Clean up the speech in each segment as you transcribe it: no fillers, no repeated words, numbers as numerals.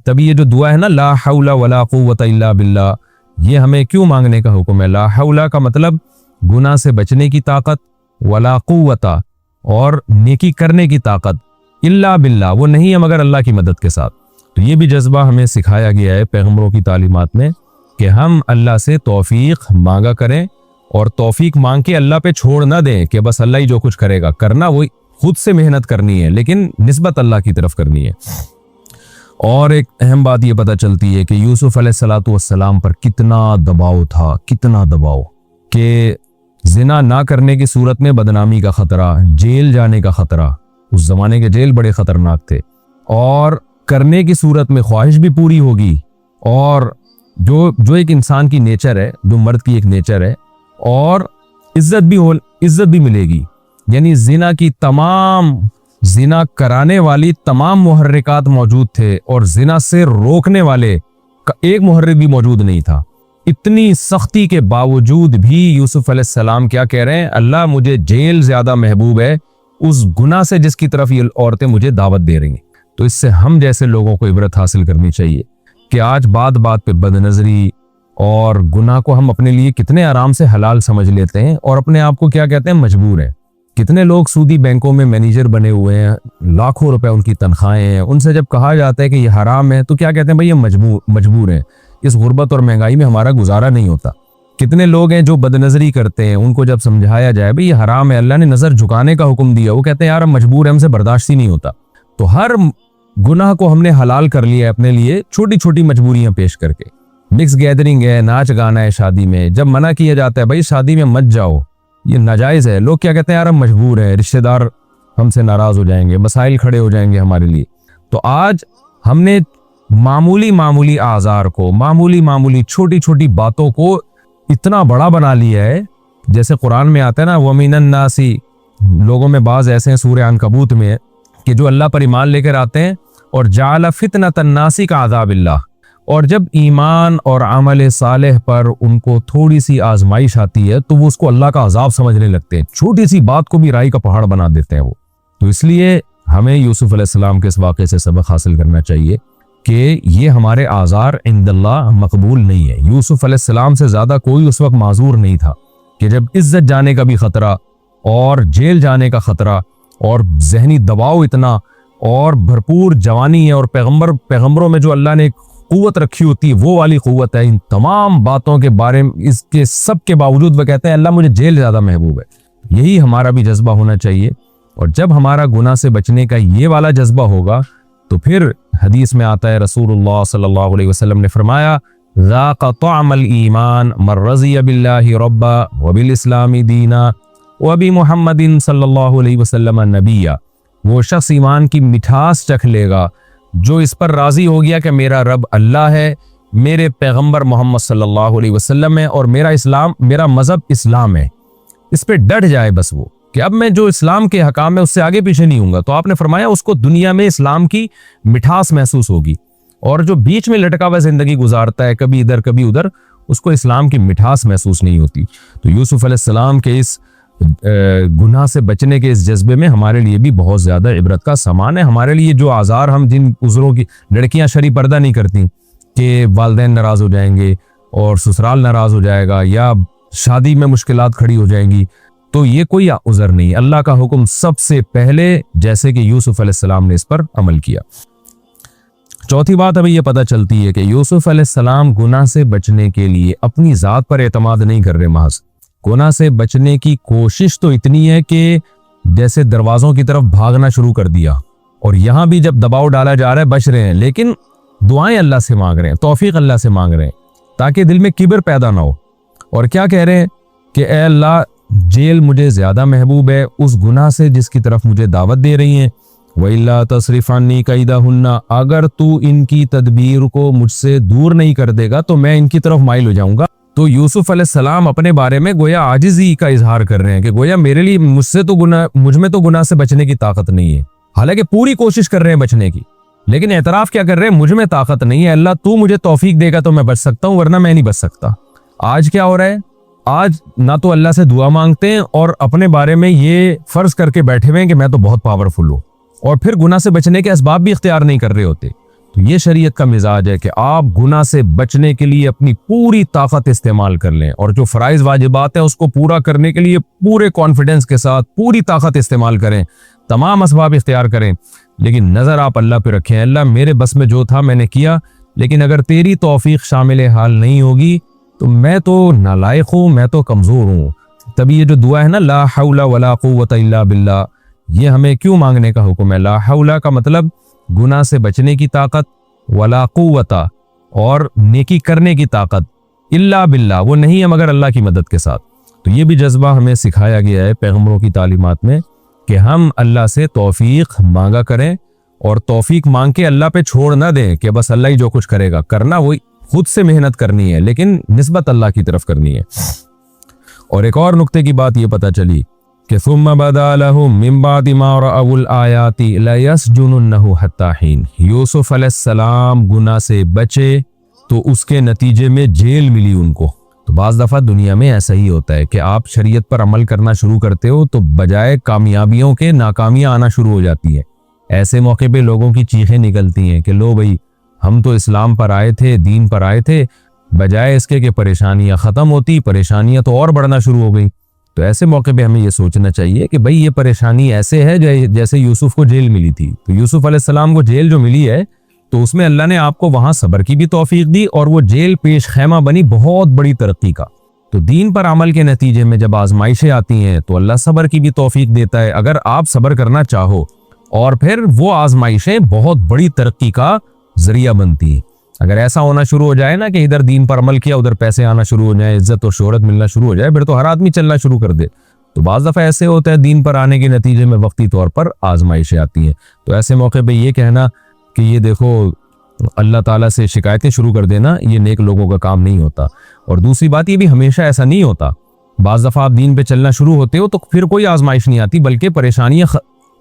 تبھی یہ جو دعا ہے نا لا حول ولا قوت الا باللہ، یہ ہمیں کیوں مانگنے کا حکم ہے؟ لا حول کا مطلب گناہ سے بچنے کی طاقت، ولا قوت اور نیکی کرنے کی طاقت، الا باللہ وہ نہیں ہے مگر اللہ کی مدد کے ساتھ۔ تو یہ بھی جذبہ ہمیں سکھایا گیا ہے پیغمبروں کی تعلیمات میں کہ ہم اللہ سے توفیق مانگا کریں، اور توفیق مانگ کے اللہ پہ چھوڑ نہ دیں کہ بس اللہ ہی جو کچھ کرے گا، کرنا وہی خود سے محنت کرنی ہے لیکن نسبت اللہ کی طرف کرنی ہے۔ اور ایک اہم بات یہ پتہ چلتی ہے کہ یوسف علیہ السلام پر کتنا دباؤ تھا، کتنا دباؤ، کہ زنا نہ کرنے کی صورت میں بدنامی کا خطرہ، جیل جانے کا خطرہ، اس زمانے کے جیل بڑے خطرناک تھے، اور کرنے کی صورت میں خواہش بھی پوری ہوگی، اور جو ایک انسان کی نیچر ہے، جو مرد کی ایک نیچر ہے، اور عزت بھی ملے گی۔ یعنی زنا کرانے والی تمام محرکات موجود تھے، اور زنا سے روکنے والے کا ایک محرک بھی موجود نہیں تھا۔ اتنی سختی کے باوجود بھی یوسف علیہ السلام کیا کہہ رہے ہیں؟ اللہ مجھے جیل زیادہ محبوب ہے اس گناہ سے جس کی طرف یہ عورتیں مجھے دعوت دے رہی ہیں۔ تو اس سے ہم جیسے لوگوں کو عبرت حاصل کرنی چاہیے کہ آج بات بات پہ بد نظری اور گناہ کو ہم اپنے لیے کتنے آرام سے حلال سمجھ لیتے ہیں، اور اپنے آپ کو کیا کہتے ہیں؟ مجبور ہیں۔ کتنے لوگ سودی بینکوں میں مینیجر بنے ہوئے ہیں، لاکھوں روپے ان کی تنخواہیں ہیں، ان سے جب کہا جاتا ہے کہ یہ حرام ہے تو کیا کہتے ہیں؟ بھئی یہ مجبور ہیں، اس غربت اور مہنگائی میں ہمارا گزارا نہیں ہوتا۔ کتنے لوگ ہیں جو بد نظری کرتے ہیں، ان کو جب سمجھایا جائے بھئی یہ حرام ہے، اللہ نے نظر جھکانے کا حکم دیا، وہ کہتے ہیں یار ہم مجبور ہیں، ہم سے برداشت ہی نہیں ہوتا۔ تو ہر گناہ کو ہم نے حلال کر لیا ہے اپنے لیے، چھوٹی چھوٹی مجبوریاں پیش کر کے۔ مکس گیدرنگ ہے، ناچ گانا ہے شادی میں، جب منع کیا جاتا ہے بھائی شادی میں مت جاؤ، یہ ناجائز ہے، لوگ کیا کہتے ہیں؟ یار ہم مجبور ہیں، رشتہ دار ہم سے ناراض ہو جائیں گے، مسائل کھڑے ہو جائیں گے ہمارے لیے۔ تو آج ہم نے معمولی آزار کو، معمولی چھوٹی چھوٹی باتوں کو اتنا بڑا بنا لیا ہے، جیسے قرآن میں آتا ہے نا وَمِنَ النَّاسِ، لوگوں میں بعض ایسے ہیں سورہ عنکبوت میں کہ جو اللہ پر ایمان لے کر آتے ہیں، اور جَعَلَ فِتْنَةَ النَّاسِ كَعَذَابِ اللَّهِ، اور جب ایمان اور عمل صالح پر ان کو تھوڑی سی آزمائش آتی ہے تو وہ اس کو اللہ کا عذاب سمجھنے لگتے ہیں، چھوٹی سی بات کو بھی رائی کا پہاڑ بنا دیتے ہیں وہ۔ تو اس لیے ہمیں یوسف علیہ السلام کے اس واقعے سے سبق حاصل کرنا چاہیے کہ یہ ہمارے آزار عند اللہ مقبول نہیں ہے۔ یوسف علیہ السلام سے زیادہ کوئی اس وقت معذور نہیں تھا کہ جب عزت جانے کا بھی خطرہ، اور جیل جانے کا خطرہ، اور ذہنی دباؤ اتنا، اور بھرپور جوانی ہے، اور پیغمبروں میں جو اللہ نے قوت رکھی ہوتی ہے وہ والی قوت ہے، ان تمام باتوں کے بارے میں اس کے سب کے باوجود وہ کہتے ہیں اللہ مجھے جیل زیادہ محبوب ہے۔ یہی ہمارا بھی جذبہ ہونا چاہیے، اور جب ہمارا گناہ سے بچنے کا یہ والا جذبہ ہوگا تو پھر حدیث میں آتا ہے رسول اللہ صلی اللہ علیہ وسلم نے فرمایا ذاق طعم الایمان من رضی باللہ ربا وبالاسلام دینا وبمحمد صلی اللہ علیہ وسلم نبیا، وہ شخص ایمان کی مٹھاس چکھ لے گا جو اس پر راضی ہو گیا کہ میرا رب اللہ ہے، میرے پیغمبر محمد صلی اللہ علیہ وسلم ہے، اور میرا مذہب اسلام ہے، اس پہ ڈٹ جائے بس وہ کہ اب میں جو اسلام کے حکام ہے اس سے آگے پیچھے نہیں ہوں گا۔ تو آپ نے فرمایا اس کو دنیا میں اسلام کی مٹھاس محسوس ہوگی، اور جو بیچ میں لٹکا ہوا زندگی گزارتا ہے کبھی ادھر کبھی ادھر، اس کو اسلام کی مٹھاس محسوس نہیں ہوتی۔ تو یوسف علیہ السلام کے اس گناہ سے بچنے کے اس جذبے میں ہمارے لیے بھی بہت زیادہ عبرت کا سامان ہے۔ ہمارے لیے جو آزار ہم جن عذروں کی، لڑکیاں شرعی پردہ نہیں کرتی کہ والدین ناراض ہو جائیں گے اور سسرال ناراض ہو جائے گا یا شادی میں مشکلات کھڑی ہو جائیں گی، تو یہ کوئی عذر نہیں۔ اللہ کا حکم سب سے پہلے، جیسے کہ یوسف علیہ السلام نے اس پر عمل کیا۔ چوتھی بات ہمیں یہ پتہ چلتی ہے کہ یوسف علیہ السلام گناہ سے بچنے کے لیے اپنی ذات پر اعتماد نہیں کر رہے، محض گناہ سے بچنے کی کوشش تو اتنی ہے کہ جیسے دروازوں کی طرف بھاگنا شروع کر دیا، اور یہاں بھی جب دباؤ ڈالا جا رہا ہے بچ رہے ہیں، لیکن دعائیں اللہ سے مانگ رہے ہیں، توفیق اللہ سے مانگ رہے ہیں تاکہ دل میں کبر پیدا نہ ہو، اور کیا کہہ رہے ہیں کہ اے اللہ جیل مجھے زیادہ محبوب ہے اس گناہ سے جس کی طرف مجھے دعوت دے رہی ہیں، وَإِلَّا تَصْرِفْ عَنِّي كَيْدَهُنَّ، اگر تو ان کی تدبیر کو مجھ سے دور نہیں کر دے گا تو میں ان کی طرف مائل ہو جاؤں گا۔ تو یوسف علیہ السلام اپنے بارے میں گویا عاجزی کا اظہار کر رہے ہیں کہ گویا میرے لیے مجھ میں تو گناہ سے بچنے کی طاقت نہیں ہے، حالانکہ پوری کوشش کر رہے ہیں بچنے کی، لیکن اعتراف کیا کر رہے ہیں؟ مجھ میں طاقت نہیں ہے، اللہ تو مجھے توفیق دے گا تو میں بچ سکتا ہوں، ورنہ میں نہیں بچ سکتا۔ آج کیا ہو رہا ہے؟ آج نہ تو اللہ سے دعا مانگتے ہیں اور اپنے بارے میں یہ فرض کر کے بیٹھے ہوئے ہیں کہ میں تو بہت پاورفل ہوں، اور پھر گناہ سے بچنے کے اسباب بھی اختیار نہیں کر رہے ہوتے۔ تو یہ شریعت کا مزاج ہے کہ آپ گناہ سے بچنے کے لیے اپنی پوری طاقت استعمال کر لیں، اور جو فرائض واجبات ہیں اس کو پورا کرنے کے لیے پورے کانفیڈنس کے ساتھ پوری طاقت استعمال کریں، تمام اسباب اختیار کریں، لیکن نظر آپ اللہ پہ رکھیں، اللہ میرے بس میں جو تھا میں نے کیا، لیکن اگر تیری توفیق شامل حال نہیں ہوگی تو میں تو نالائق ہوں، میں تو کمزور ہوں۔ تبھی یہ جو دعا ہے نا لا حول ولا قوت الا باللہ، یہ ہمیں کیوں مانگنے کا حکم ہے؟ لا حول کا مطلب گناہ سے بچنے کی طاقت، ولا قوت اور نیکی کرنے کی طاقت، الا باللہ وہ نہیں ہے مگر اللہ کی مدد کے ساتھ۔ تو یہ بھی جذبہ ہمیں سکھایا گیا ہے پیغمبروں کی تعلیمات میں کہ ہم اللہ سے توفیق مانگا کریں، اور توفیق مانگ کے اللہ پہ چھوڑ نہ دیں کہ بس اللہ ہی جو کچھ کرے گا، کرنا وہی خود سے محنت کرنی ہے لیکن نسبت اللہ کی طرف کرنی ہے۔ اور ایک اور نقطے کی بات یہ پتہ چلی کہ ثم بدا لهم من بعد ما رأوا الآیات لیسجننہ حتی حین، یوسف علیہ السلام گناہ سے بچے تو اس کے نتیجے میں جیل ملی ان کو۔ تو بعض دفعہ دنیا میں ایسا ہی ہوتا ہے کہ آپ شریعت پر عمل کرنا شروع کرتے ہو تو بجائے کامیابیوں کے ناکامیاں آنا شروع ہو جاتی ہیں۔ ایسے موقع پہ لوگوں کی چیخیں نکلتی ہیں کہ لو بھائی ہم تو اسلام پر آئے تھے، دین پر آئے تھے، بجائے اس کے کہ پریشانیاں ختم ہوتی، پریشانیاں تو اور بڑھنا شروع ہو گئی۔ تو ایسے موقع پہ ہمیں یہ سوچنا چاہیے کہ بھئی یہ پریشانی ایسے ہے جیسے یوسف کو جیل ملی تھی۔ تو یوسف علیہ السلام کو جیل جو ملی ہے تو اس میں اللہ نے آپ کو وہاں صبر کی بھی توفیق دی، اور وہ جیل پیش خیمہ بنی بہت بڑی ترقی کا۔ تو دین پر عمل کے نتیجے میں جب آزمائشیں آتی ہیں تو اللہ صبر کی بھی توفیق دیتا ہے اگر آپ صبر کرنا چاہو، اور پھر وہ آزمائشیں بہت بڑی ترقی کا ذریعہ بنتی ہیں۔ اگر ایسا ہونا شروع ہو جائے نا کہ ادھر دین پر عمل کیا ادھر پیسے آنا شروع ہو جائیں، عزت اور شہرت ملنا شروع ہو جائے، پھر تو ہر آدمی چلنا شروع کر دے۔ تو بعض دفعہ ایسے ہوتا ہے دین پر آنے کے نتیجے میں وقتی طور پر آزمائشیں آتی ہیں، تو ایسے موقع پہ یہ کہنا کہ یہ دیکھو اللہ تعالیٰ سے شکایتیں شروع کر دینا، یہ نیک لوگوں کا کام نہیں ہوتا۔ اور دوسری بات یہ بھی ہمیشہ ایسا نہیں ہوتا، بعض دفعہ آپ دین پہ چلنا شروع ہوتے ہو تو پھر کوئی آزمائش نہیں آتی بلکہ پریشانیاں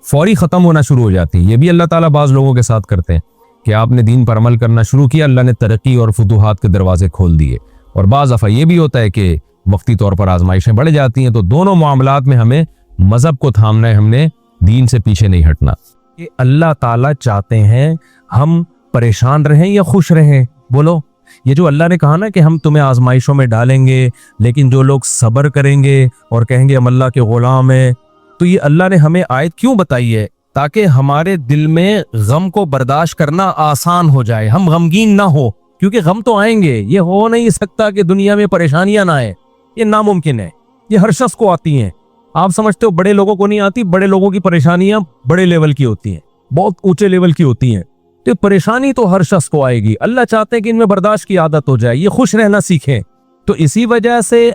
فوری ختم ہونا شروع ہو جاتی ہیں۔ یہ بھی اللہ تعالیٰ بعض لوگوں کے ساتھ کرتے ہیں کہ آپ نے دین پر عمل کرنا شروع کیا، اللہ نے ترقی اور فتوحات کے دروازے کھول دیے، اور بعض دفعہ یہ بھی ہوتا ہے کہ وقتی طور پر آزمائشیں بڑھ جاتی ہیں۔ تو دونوں معاملات میں ہمیں مذہب کو تھامنا ہے، ہم نے دین سے پیچھے نہیں ہٹنا۔ کہ اللہ تعالیٰ چاہتے ہیں ہم پریشان رہیں یا خوش رہیں؟ بولو، یہ جو اللہ نے کہا نا کہ ہم تمہیں آزمائشوں میں ڈالیں گے لیکن جو لوگ صبر کریں گے اور کہیں گے ہم اللہ کے غلام ہیں، تو یہ اللہ نے ہمیں آیت کیوں بتائی ہے؟ تاکہ ہمارے دل میں غم کو برداشت کرنا آسان ہو جائے، ہم غمگین نہ ہو، کیونکہ غم تو آئیں گے، یہ ہو نہیں سکتا کہ دنیا میں پریشانیاں نہ آئیں، یہ ناممکن ہے، یہ ہر شخص کو آتی ہیں۔ آپ سمجھتے ہو بڑے لوگوں کو نہیں آتی؟ بڑے لوگوں کی پریشانیاں بڑے لیول کی ہوتی ہیں، بہت اونچے لیول کی ہوتی ہیں، تو پریشانی تو ہر شخص کو آئے گی۔ اللہ چاہتے ہیں کہ ان میں برداشت کی عادت ہو جائے، یہ خوش رہنا سیکھیں۔ تو اسی وجہ سے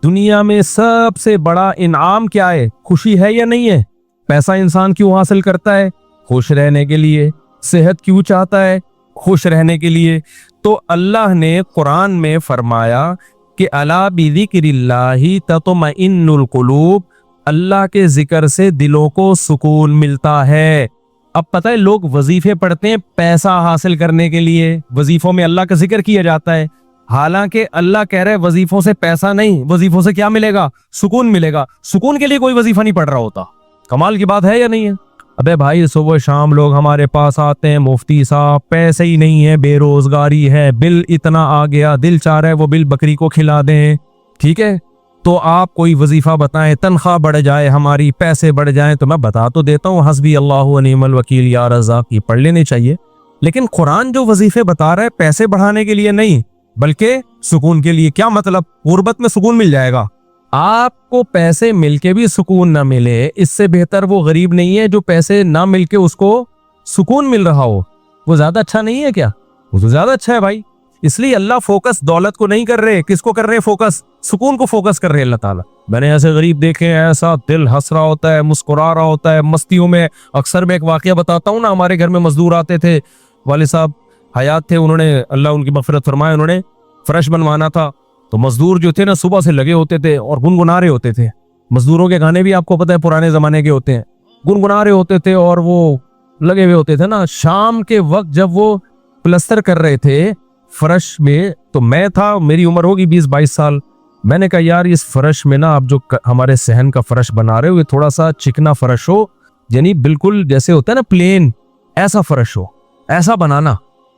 دنیا میں سب سے بڑا انعام کیا ہے؟ خوشی ہے یا نہیں ہے؟ پیسہ انسان کیوں حاصل کرتا ہے؟ خوش رہنے کے لیے۔ صحت کیوں چاہتا ہے؟ خوش رہنے کے لیے۔ تو اللہ نے قرآن میں فرمایا کہ الا بذکر اللہ تطمئن القلوب، اللہ کے ذکر سے دلوں کو سکون ملتا ہے۔ اب پتہ ہے لوگ وظیفے پڑھتے ہیں پیسہ حاصل کرنے کے لیے، وظیفوں میں اللہ کا ذکر کیا جاتا ہے، حالانکہ اللہ کہہ رہے وظیفوں سے پیسہ نہیں، وظیفوں سے کیا ملے گا؟ سکون ملے گا۔ سکون کے لیے کوئی وظیفہ نہیں پڑھ رہا ہوتا۔ کمال کی بات ہے یا نہیں ہے؟ ابے بھائی صبح شام لوگ ہمارے پاس آتے ہیں، مفتی صاحب پیسے ہی نہیں ہے، بے روزگاری ہے، بل اتنا آ گیا، دل چاہ رہا ہے وہ بل بکری کو کھلا دیں، ٹھیک ہے؟ تو آپ کوئی وظیفہ بتائیں، تنخواہ بڑھ جائے ہماری، پیسے بڑھ جائیں، تو میں بتا تو دیتا ہوں حسبی اللہ و نعم الوکیل یا رزاق، یہ پڑھ لینے چاہیے۔ لیکن قرآن جو وظیفے بتا رہا ہے پیسے بڑھانے کے لیے نہیں بلکہ سکون کے لیے۔ کیا مطلب؟ غربت میں سکون مل جائے گا؟ آپ کو پیسے مل کے بھی سکون نہ ملے، اس سے بہتر وہ غریب نہیں ہے جو پیسے نہ مل کے اس کو سکون مل رہا ہو، وہ زیادہ اچھا نہیں ہے کیا؟ وہ تو زیادہ اچھا ہے بھائی۔ اس لیے اللہ فوکس دولت کو نہیں کر رہے، کس کو کر رہے؟ فوکس سکون کو فوکس کر رہے اللہ تعالیٰ۔ میں نے ایسے غریب دیکھے ہیں، ایسا دل ہنس رہا ہوتا ہے، مسکرا رہا ہوتا ہے مستیوں میں۔ اکثر میں ایک واقعہ بتاتا ہوں نا، ہمارے گھر میں مزدور آتے تھے، والد صاحب حیات تھے، انہوں نے اللہ ان کی مغفرت فرمائے، انہوں نے فرش بنوانا تھا، تو مزدور جو تھے نا صبح سے لگے ہوتے تھے اور گنگنا رہے ہوتے تھے۔ مزدوروں کے گانے بھی آپ کو پتہ ہے پرانے زمانے کے ہوتے ہیں، گنگنا رہے ہوتے تھے اور وہ لگے ہوئے ہوتے تھے نا۔ شام کے وقت جب وہ پلستر کر رہے تھے فرش میں، تو میں تھا، میری عمر ہوگی 20-22 سال، میں نے کہا یار اس فرش میں نا آپ جو ہمارے صحن کا فرش بنا رہے ہو یہ تھوڑا سا چکنا فرش ہو، یعنی بالکل جیسے ہوتا ہے نا پلین، ایسا فرش ہو، ایسا بنانا۔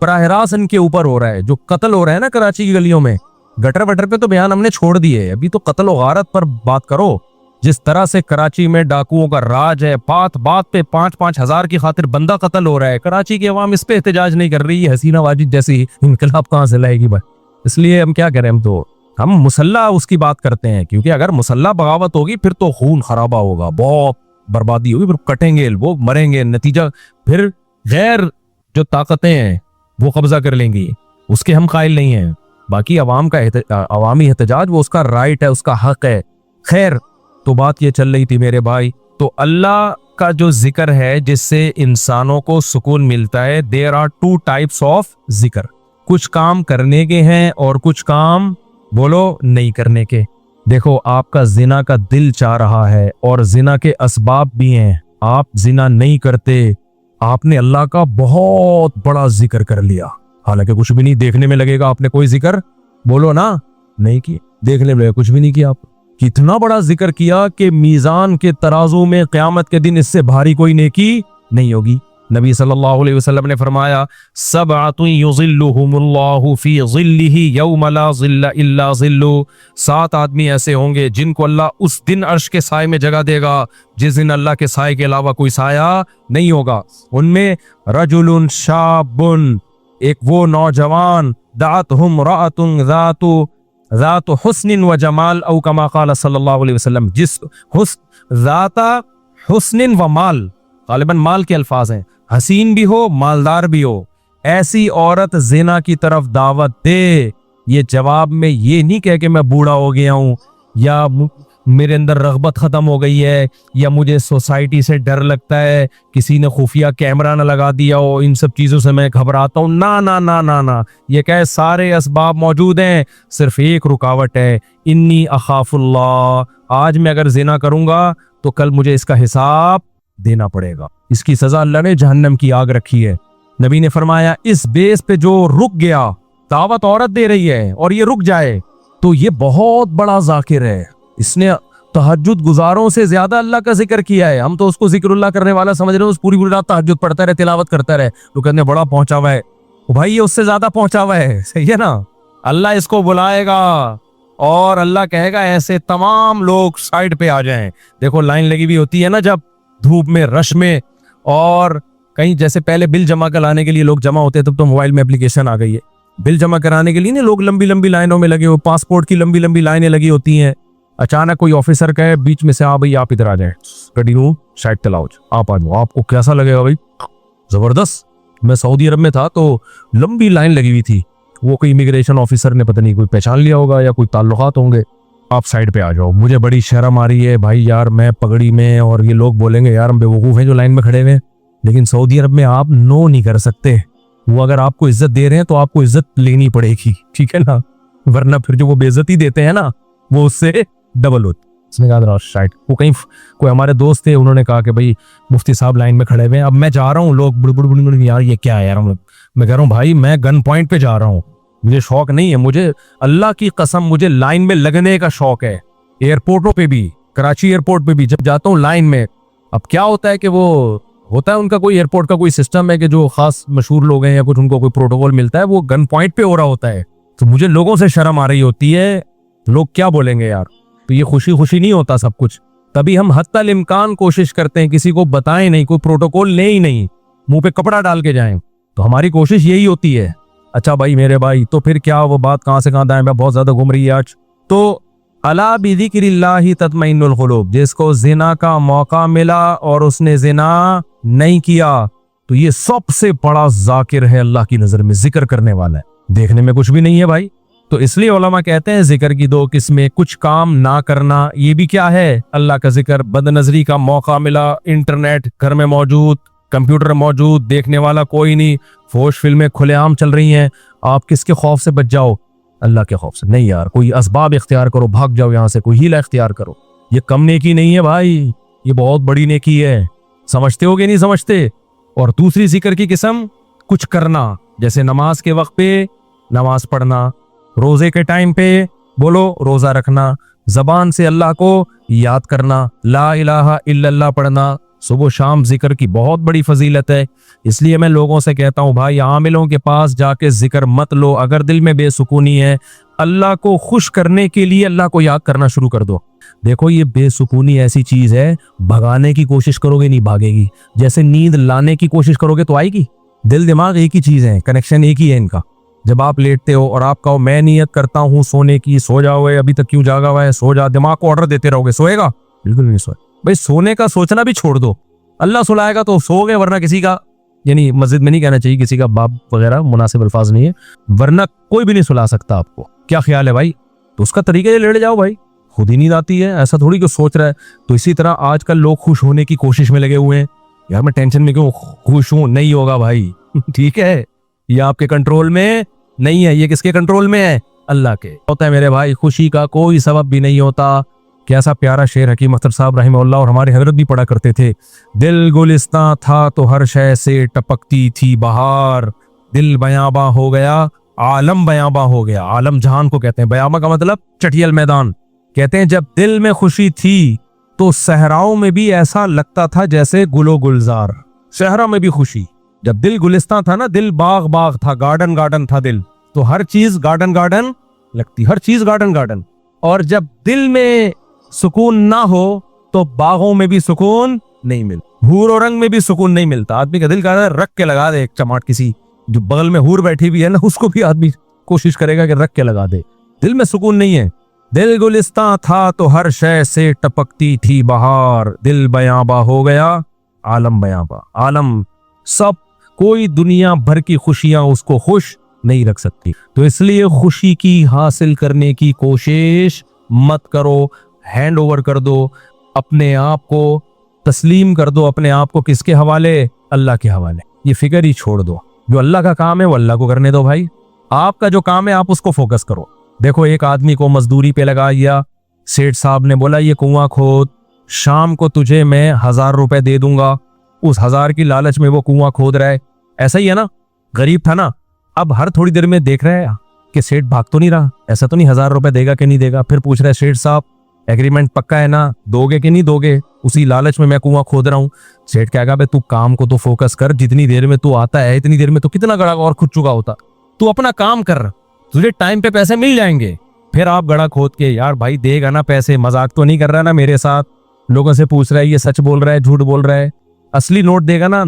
براہ راست ان کے اوپر ہو رہا ہے. جو قتل ہو رہا ہے نا کراچی کی گلیوں میں, گٹر وٹر پہ تو بیان ہم نے چھوڑ دیے, ابھی تو قتل و غارت پر بات کرو. جس طرح سے کراچی میں ڈاکوؤں کا راج ہے, بات بات پہ 5-5 ہزار کی خاطر بندہ قتل ہو رہا ہے, کراچی کی عوام اس پہ احتجاج نہیں کر رہی ہے. حسینہ واجد جیسی انقلاب کہاں سے لائے گی بھائی؟ اس لیے ہم کیا کریں, ہم مسلح اس کی بات کرتے ہیں, کیونکہ اگر مسلح بغاوت ہوگی پھر تو خون خرابہ ہوگا, بہت بربادی ہوگی, پھر کٹیں گے وہ, مریں گے, نتیجہ پھر غیر جو طاقتیں ہیں وہ قبضہ کر لیں گی. اس کے ہم قائل نہیں ہیں. باقی عوام کا عوامی احتجاج وہ اس کا رائٹ ہے, اس کا حق ہے. خیر, تو بات یہ چل رہی تھی میرے بھائی, تو اللہ کا جو ذکر ہے جس سے انسانوں کو سکون ملتا ہے, دیر آر 2 ٹائپس آف ذکر. کچھ کام کرنے کے ہیں اور کچھ کام بولو نہیں کرنے کے. دیکھو, آپ کا زنا کا دل چاہ رہا ہے اور زنا کے اسباب بھی ہیں, آپ زنا نہیں کرتے, آپ نے اللہ کا بہت بڑا ذکر کر لیا, حالانکہ کچھ بھی نہیں. دیکھنے میں لگے گا آپ نے کوئی ذکر بولو نا نہیں کیا, دیکھنے میں کچھ بھی نہیں کیا. آپ کتنا بڑا ذکر کیا کہ میزان کے ترازو میں قیامت کے دن اس سے بھاری کوئی نیکی نہیں ہوگی. نبی صلی اللہ علیہ وسلم نے فرمایا, سبعۃ یظلھم اللہ فی ظلہ یوم لا ظل الا ظلہ. 7 آدمی ایسے ہوں گے جن کو اللہ اس دن عرش کے سائے میں جگہ دے گا جس دن اللہ کے سائے کے علاوہ کوئی سایہ نہیں ہوگا. ان میں رجل شاب, ایک وہ نوجوان, دعتہ امرأۃ ذات حسن و جمال, او کما قال صلی اللہ علیہ وسلم, جس ذات حسن و مال, غالباً مال کے الفاظ ہیں, حسین بھی ہو مالدار بھی ہو, ایسی عورت زنا کی طرف دعوت دے. یہ جواب میں یہ نہیں کہہ کہ میں بوڑھا ہو گیا ہوں, یا میرے اندر رغبت ختم ہو گئی ہے, یا مجھے سوسائٹی سے ڈر لگتا ہے, کسی نے خفیہ کیمرہ نہ لگا دیا ہو, ان سب چیزوں سے میں گھبراتا ہوں. نا نا نا نا نا, یہ کہ سارے اسباب موجود ہیں, صرف ایک رکاوٹ ہے, انی اخاف اللہ. آج میں اگر زنا کروں گا تو کل مجھے اس کا حساب دینا پڑے گا. اس کی سزا اللہ نے جہنم کی آگ رکھی ہے. نبی نے فرمایا, اس بیس پہ جو رک گیا, دعوت عورت دے رہی ہے اور یہ رک جائے, تو یہ بہت بڑا ذاکر ہے, اس نے تہجد گزاروں سے زیادہ اللہ کا ذکر کیا ہے. ہم تو اس کو ذکر اللہ کرنے والا سمجھ رہے ہیں, اس پوری رات تہجد پڑھتا رہے, تلاوت کرتا رہے, تو کہتے ہیں بڑا پہنچا ہوا ہے. بھائی یہ اس سے زیادہ پہنچا ہوا ہے, صحیح ہے نا. اللہ اس کو بلائے گا اور اللہ کہے گا ایسے تمام لوگ سائڈ پہ آ جائیں. دیکھو لائن لگی ہوئی ہوتی ہے نا, جب دھوپ میں, رش میں, اور کہیں جیسے پہلے بل جمع کرانے کے لیے لوگ جمع ہوتے, تب تو موبائل میں اپلیکیشن آ گئی ہے. بل جمع کرانے کے لیے نا لوگ لمبی لمبی لائنوں میں لگے ہوئے, پاسپورٹ کی لمبی لمبی لائنیں لگی ہوتی ہیں. اچانک کوئی آفیسر کہے بیچ میں سے, ہاں بھائی آپ ادھر آ جائیں, گاڑی کو سائڈ چلاؤ, آپ آ جاؤ. آپ کو کیسا لگے گا بھائی؟ زبردست. میں سعودی عرب میں تھا تو لمبی لائن لگی ہوئی تھی, وہ کوئی امیگریشن آفیسر نے پتہ نہیں کوئی پہچان لیا ہوگا یا کوئی تعلقات ہوں گے, آپ سائڈ پہ آ جاؤ. مجھے بڑی شرم آ رہی ہے بھائی یار, میں پگڑی میں, اور یہ لوگ بولیں گے یار ہم بیوقوف ہیں جو لائن میں کھڑے ہوئے, لیکن سعودی عرب میں آپ نو نہیں کر سکتے. وہ اگر آپ کو عزت دے رہے ہیں تو آپ کو عزت لینی پڑے گی, ٹھیک ہے نا, ورنہ پھر جو وہ بے عزتی دیتے ہیں نا وہ اس سے ڈبل ہوتی. اس نے کہا شاید وہ کہیں کوئی ہمارے دوست تھے, انہوں نے کہا کہ بھائی مفتی صاحب لائن میں کھڑے ہوئے ہیں, اب میں جا رہا ہوں, لوگ بڑ بڑ بڑ یار یہ کیا ہے یار. میں کہہ رہا ہوں بھائی میں گن پوائنٹ پہ جا رہا ہوں, مجھے شوق نہیں ہے, مجھے اللہ کی قسم مجھے لائن میں لگنے کا شوق ہے. ایئرپورٹوں پہ بھی, کراچی ایئرپورٹ پہ بھی جب جاتا ہوں لائن میں, اب کیا ہوتا ہے کہ وہ ہوتا ہے ان کا کوئی ایئرپورٹ کا کوئی سسٹم ہے کہ جو خاص مشہور لوگ ہیں یا کچھ ان کو کوئی پروٹوکول ملتا ہے, وہ گن پوائنٹ پہ ہو رہا ہوتا ہے, تو مجھے لوگوں سے شرم آ رہی ہوتی ہے, لوگ کیا بولیں گے یار. تو یہ خوشی خوشی نہیں ہوتا سب کچھ, تبھی ہم حتی الامکان کوشش کرتے ہیں کسی کو بتائیں نہیں, کوئی پروٹوکول لیں ہی نہیں, منہ پہ کپڑا ڈال کے جائیں. تو ہماری کوشش یہی ہوتی ہے. اچھا بھائی میرے بھائی, تو پھر کیا وہ بات کہاں سے کہاں دائیں میں بہت زیادہ گھوم رہی ہے آج. تو الا بذکر اللہ تطمئن القلوب, جس کو زنا کا موقع ملا اور اس نے زنا نہیں کیا تو یہ سب سے بڑا ذاکر ہے اللہ کی نظر میں, ذکر کرنے والا ہے, دیکھنے میں کچھ بھی نہیں ہے بھائی. تو اس لیے علماء کہتے ہیں ذکر کی 2 قسمیں, کچھ کام نہ کرنا, یہ بھی کیا ہے اللہ کا ذکر. بد نظری کا موقع ملا, انٹرنیٹ گھر میں موجود, کمپیوٹر موجود, دیکھنے والا کوئی نہیں, فوش فلمیں کھلے عام چل رہی ہیں, آپ کس کے خوف سے بچ جاؤ؟ اللہ کے خوف سے. نہیں یار, کوئی اسباب اختیار کرو, بھاگ جاؤ یہاں سے, کوئی ہیلا اختیار کرو. یہ کم نیکی نہیں ہے بھائی, یہ بہت بڑی نیکی ہے. سمجھتے ہو کہ نہیں سمجھتے؟ اور دوسری ذکر کی قسم کچھ کرنا, جیسے نماز کے وقت پہ نماز پڑھنا, روزے کے ٹائم پہ بولو روزہ رکھنا, زبان سے اللہ کو یاد کرنا, لا الہ الا اللہ پڑھنا, صبح شام ذکر کی بہت بڑی فضیلت ہے. اس لیے میں لوگوں سے کہتا ہوں بھائی عاملوں کے پاس جا کے ذکر مت لو. اگر دل میں بے سکونی ہے, اللہ کو خوش کرنے کے لیے اللہ کو یاد کرنا شروع کر دو. دیکھو یہ بے سکونی ایسی چیز ہے, بھگانے کی کوشش کرو گے نہیں بھاگے گی, جیسے نیند لانے کی کوشش کرو گے تو آئے گی. دل دماغ ایک ہی چیز ہے, کنیکشن ایک ہی ہے ان کا. جب آپ لیٹتے ہو اور آپ کہو میں نیت کرتا ہوں سونے کی, سو جاؤ ابھی تک کیوں جاگا ہوا ہے, سو جا, دماغ کو آرڈر دیتے رہو گے, سوئے گا؟ بالکل نہیں سوئے. بھائی سونے کا سوچنا بھی چھوڑ دو, اللہ سلائے گا تو سو گئے, ورنہ کسی کا, یعنی مسجد میں نہیں کہنا چاہیے کسی کا باپ وغیرہ, مناسب الفاظ نہیں ہے, ورنہ کوئی بھی نہیں سلا سکتا آپ کو. کیا خیال ہے بھائی؟ تو اس کا طریقہ یہ لیٹ جاؤ بھائی, خود ہی نیند آتی ہے, ایسا تھوڑی کہ سوچ رہا ہے. تو اسی طرح آج کل لوگ خوش ہونے کی کوشش میں لگے ہوئے ہیں. یار میں ٹینشن میں کیوں خوش ہوں, نہیں ہوگا بھائی. ٹھیک ہے, یہ آپ کے کنٹرول میں نہیں ہے. یہ کس کے کنٹرول میں ہے؟ اللہ کے. ہوتا ہے میرے بھائی, خوشی کا کوئی سبب بھی نہیں ہوتا. کیسا پیارا شعر حکیم اختر صاحب رحمہ اللہ اور ہمارے حضرت بھی پڑھا کرتے تھے. دل گلستاں تھا تو ہر شے سے ٹپکتی تھی بہار, دل بیاباں ہو گیا عالم بیاباں ہو گیا. عالم جہان کو کہتے ہیں, بیاباں کا مطلب چٹیل میدان. کہتے ہیں جب دل میں خوشی تھی تو صحراؤں میں بھی ایسا لگتا تھا جیسے گل و گلزار. صحرا میں بھی خوشی, جب دل گلستان تھا نا, دل باغ باغ تھا, گارڈن گارڈن تھا دل, تو ہر چیز گارڈن گارڈن لگتی, ہر چیز گارڈن گارڈن. اور جب دل میں سکون نہ ہو تو باغوں میں بھی سکون نہیں ملتا, حور و رنگ میں بھی سکون نہیں ملتا. آدمی کا دل کہتا ہے رکھ کے لگا دے ایک چماٹ, کسی جو بغل میں حور بیٹھی بھی ہے نا اس کو بھی آدمی کوشش کرے گا کہ رکھ کے لگا دے. دل میں سکون نہیں ہے. دل گلستاں تھا تو ہر شے سے ٹپکتی تھی بہار, دل بیاباں ہو گیا عالم بیاباں. عالم سب, کوئی دنیا بھر کی خوشیاں اس کو خوش نہیں رکھ سکتی. تو اس لیے خوشی کی حاصل کرنے کی کوشش مت کرو, ہینڈ اوور کر دو, اپنے آپ کو تسلیم کر دو. اپنے آپ کو کس کے حوالے؟ اللہ کے حوالے. یہ فکر ہی چھوڑ دو, جو اللہ کا کام ہے وہ اللہ کو کرنے دو بھائی. آپ کا جو کام ہے آپ اس کو فوکس کرو. دیکھو ایک آدمی کو مزدوری پہ لگا دیا, سیٹھ صاحب نے بولا یہ کنواں کھود, شام کو تجھے میں 1000 روپے دے دوں گا. اس 1000 کی لالچ میں وہ کنواں کھود رہا ہے. ایسا ہی ہے نا, غریب تھا نا, اب ہر تھوڑی دیر میں دیکھ رہا ہے کہ سیٹھ بھاگ تو نہیں رہا, ایسا تو نہیں 1000 روپے دے گا کہ نہیں دے گا. پھر پوچھ رہا ہے سیٹھ صاحب ایگریمنٹ پکا ہے نا, دو گے کہ نہیں دو گے؟ اسی لالچ میں کنواں کھود رہا ہوں. سیٹھ کہے گا بھائی تو کام کو تو فوکس کر, جتنی دیر میں تو آتا ہے اتنی دیر میں تو کتنا گڑا اور کھود چکا ہوتا. تو اپنا کام کر, تجھے ٹائم پہ پیسے مل جائیں گے. پھر آپ گڑا کھود کے یار بھائی دے گا نا پیسے, مذاق تو نہیں کر رہا نا میرے ساتھ, لوگوں سے پوچھ رہا ہے یہ سچ بول رہا ہے جھوٹ بول رہا ہے, اصلی نوٹ دے گا نا,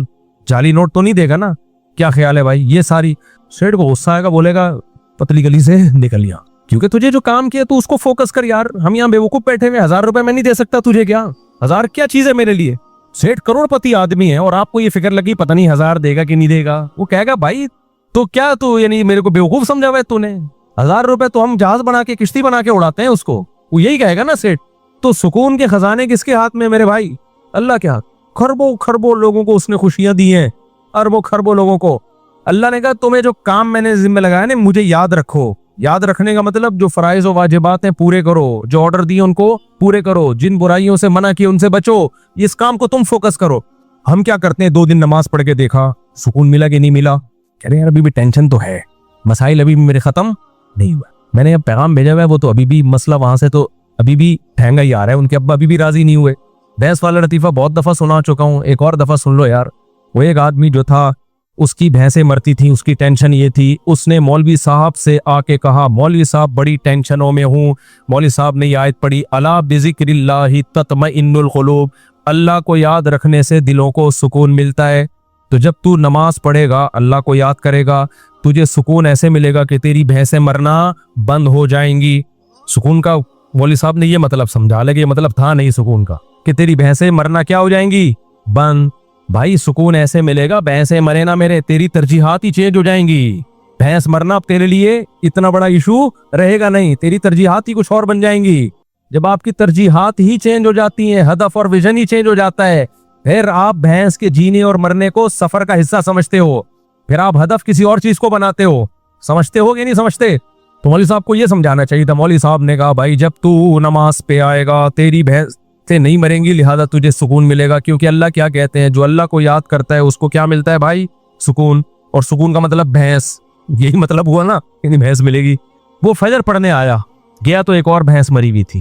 جعلی نوٹ تو نہیں دے گا نا. کیا خیال ہے بھائی؟ یہ ساری سیٹھ کو غصہ آئے گا, بولے گا پتلی گلی سے نکل یہاں, کیونکہ تجھے جو کام کیا تو اس کو فوکس کر یار. ہم یہاں بیوقوف بیٹھے ہوئے, 1000 روپے میں نہیں دے سکتا تجھے, کیا 1000 کیا چیز ہے میرے لیے؟ سیٹھ کروڑ پتی آدمی ہے اور آپ کو یہ فکر لگی پتہ نہیں 1000 دے گا کہ نہیں دے گا. وہ کہے گا بھائی تو کیا تو یعنی میرے کو بیوقوف سمجھا ہوا ہے تو نے, 1000 روپے تو ہم جہاز بنا کے کشتی بنا کے اڑاتے ہیں اس کو. وہ یہی کہے گا نا سیٹھ. تو سکون کے خزانے کس کے ہاتھ میں میرے بھائی؟ اللہ کے ہاتھ. خربوں خربوں لوگوں کو اس نے خوشیاں دی ہیں, اربوں خربوں لوگوں کو. اللہ نے کہا تمہیں جو کام میں نے ذمہ لگایا نا مجھے یاد رکھو. یاد رکھنے کا مطلب جو فرائض و واجبات ہیں پورے کرو, جو آرڈر دیے ان کو پورے کرو, جن برائیوں سے منع کیے ان سے بچو. اس کام کو تم فوکس کرو. ہم کیا کرتے ہیں, 2 دن نماز پڑھ کے دیکھا سکون ملا کہ نہیں ملا, کہہ رہے ہیں یار ابھی بھی ٹینشن تو ہے, مسائل ابھی بھی میرے ختم نہیں ہوا. میں نے اب پیغام بھیجا ہوا ہے, وہ تو ابھی بھی مسئلہ وہاں سے تو ابھی بھی ٹھہنگا ہی آ رہا ہے. ان کے ابا ابھی بھی راضی نہیں ہوئے. بحث والا لطیفہ بہت دفعہ سنا چکا ہوں, ایک اور دفعہ سن لو یار. وہ ایک آدمی جو تھا اس کی بھینسیں مرتی تھیں, اس کی ٹینشن یہ تھی, اس نے مولوی صاحب سے آ کے کہا مولوی صاحب بڑی ٹینشنوں میں ہوں. مولوی صاحب نے یہ آیت پڑھی الا بذکر اللہ تطمئن القلوب, اللہ کو یاد رکھنے سے دلوں کو سکون ملتا ہے. تو جب تو نماز پڑھے گا اللہ کو یاد کرے گا, تجھے سکون ایسے ملے گا کہ تیری بھینسیں مرنا بند ہو جائیں گی. سکون کا مولوی صاحب نے یہ مطلب سمجھا, لے کہ یہ مطلب تھا نہیں سکون کا کہ تیری بھینسیں مرنا کیا ہو جائیں گی, بند. بھائی سکون ایسے ملے گا, بھینسیں مرے نہ میرے, تیری ترجیحات ہی چینج ہو جائیں گی. بھینس مرنا اب تیرے لیے اتنا بڑا ایشو رہے گا نہیں, تیری ترجیحات ہی کچھ اور بن جائیں گی. جب آپ کی ترجیحات ہی چینج ہو جاتی ہیں, ہدف اور ویژن ہی چینج ہو جاتا ہے, پھر آپ بھینس کے جینے اور مرنے کو سفر کا حصہ سمجھتے ہو, پھر آپ ہدف کسی اور چیز کو بناتے ہو. سمجھتے ہو کہ نہیں سمجھتے؟ تو مولوی صاحب کو یہ سمجھانا چاہیے تھا. مولوی صاحب نے کہا بھائی جب تو نماز پہ آئے گا تیری بھینس سے نہیں مریں گی, لہذا تجھے سکون ملے گا. کیونکہ اللہ کیا کہتے ہیں, جو اللہ کو یاد کرتا ہے اس کو کیا ملتا ہے بھائی, سکون. اور سکون کا مطلب بھینس, یہی مطلب ہوا نا, یعنی بھینس ملے گی. وہ فجر پڑھنے آیا, گیا تو ایک اور بھینس مری ہوئی تھی.